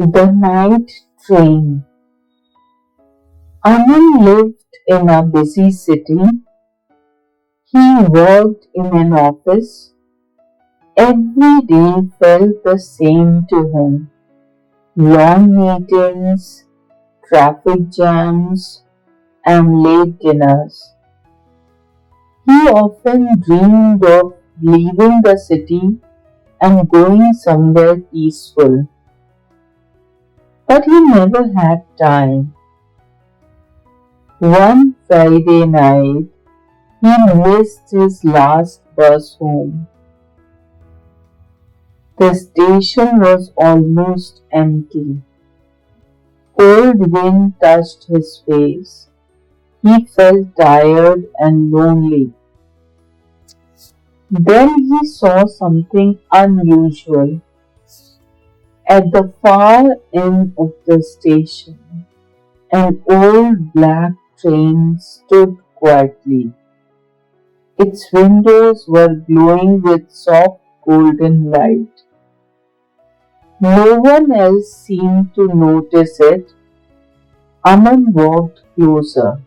The Night Train. Aman lived in a busy city. He worked in an office. Every day felt the same to him. Long meetings, traffic jams, and late dinners. He often dreamed of leaving the city and going somewhere peaceful. But he never had time. One Friday night, he missed his last bus home. The station was almost empty. Cold wind touched his face. He felt tired and lonely. Then he saw something unusual. At the far end of the station, an old black train stood quietly. Its windows were glowing with soft golden light. No one else seemed to notice it. Aman walked closer.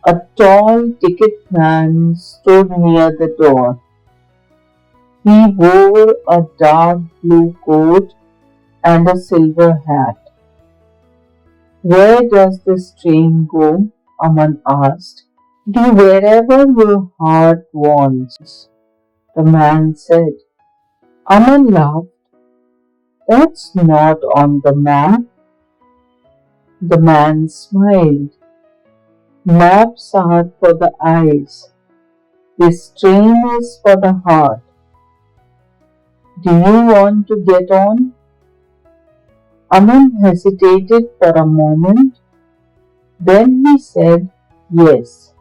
A tall ticket man stood near the door. He wore a dark blue coat and a silver hat. "Where does this train go?" Aman asked. "To wherever your heart wants," the man said. Aman laughed. "That's not on the map." The man smiled. "Maps are for the eyes. This train is for the heart. Do you want to get on?" Aman hesitated for a moment. Then he said yes.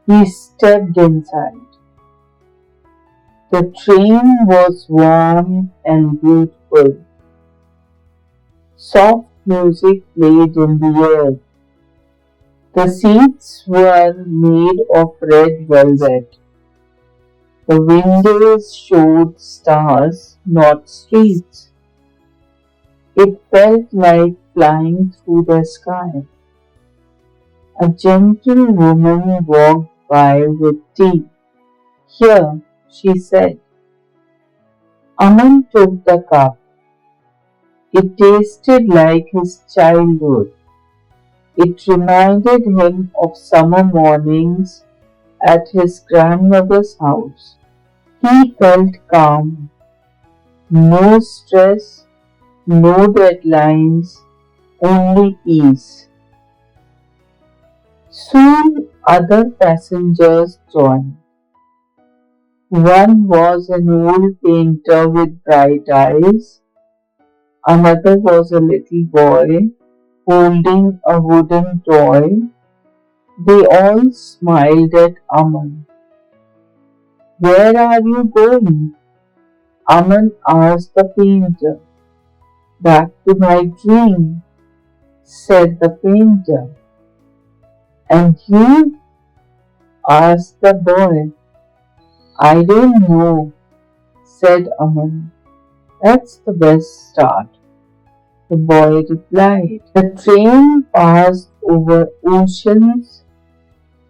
He stepped inside. The train was warm and beautiful. Soft music played in the air. The seats were made of red velvet. The windows showed stars, not streets. It felt like flying through the sky. A gentle woman walked by with tea. "Here," she said. Aman took the cup. It tasted like his childhood. It reminded him of summer mornings at his grandmother's house. He felt calm. No stress, no deadlines, only peace. Soon other passengers joined. One was an old painter with bright eyes. Another was a little boy holding a wooden toy. They all smiled at Aman. "Where are you going?" Aman asked the painter. "Back to my dream," said the painter. "And you?" asked the boy. "I don't know," said Aman. "That's the best start," the boy replied. The train passed over oceans,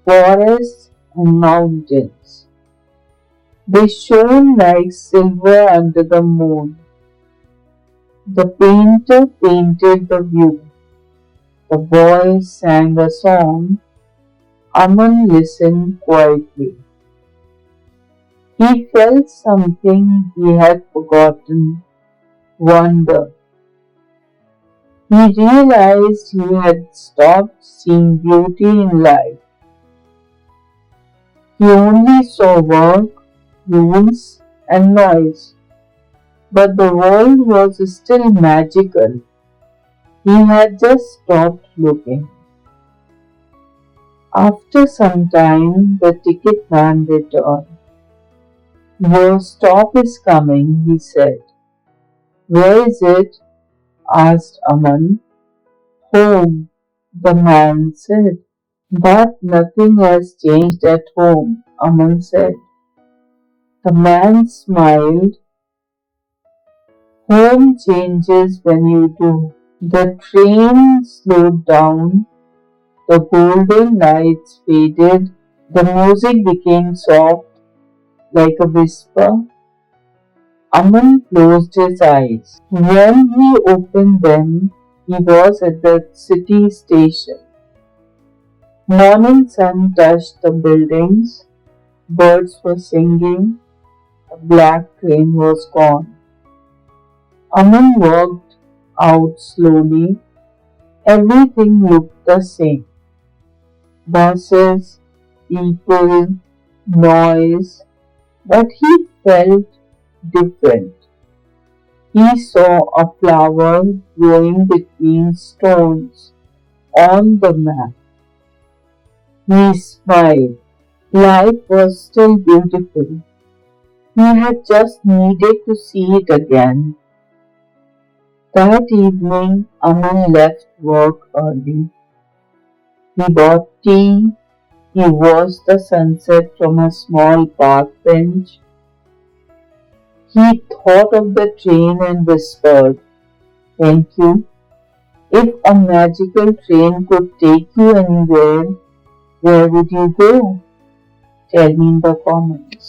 forests, and mountains. They shone like silver under the moon. The painter painted the view. The boy sang a song. Aman listened quietly. He felt something he had forgotten, wonder. He realized he had stopped seeing beauty in life. He only saw work, rules, and noise. But the world was still magical. He had just stopped looking. After some time, the ticket man returned. "Your stop is coming," he said. "Where is it?" asked Aman. "Home," the man said. "But nothing has changed at home," Aman said. The man smiled. Home changes when you do. The train slowed down, the golden lights faded, the music became soft like a whisper. Aman closed his eyes. When he opened them, he was at the city station. Morning sun touched the buildings, birds were singing, the black train was gone. Aman walked out slowly. Everything looked the same. Buses, people, noise, but he felt different. He saw a flower growing between stones on the map. He smiled. Life was still beautiful. He had just needed to see it again. That evening, Aman left work early. He bought tea. He watched the sunset from a small park bench. He thought of the train and whispered, "Thank you." If a magical train could take you anywhere, where would you go? Tell me in the comments.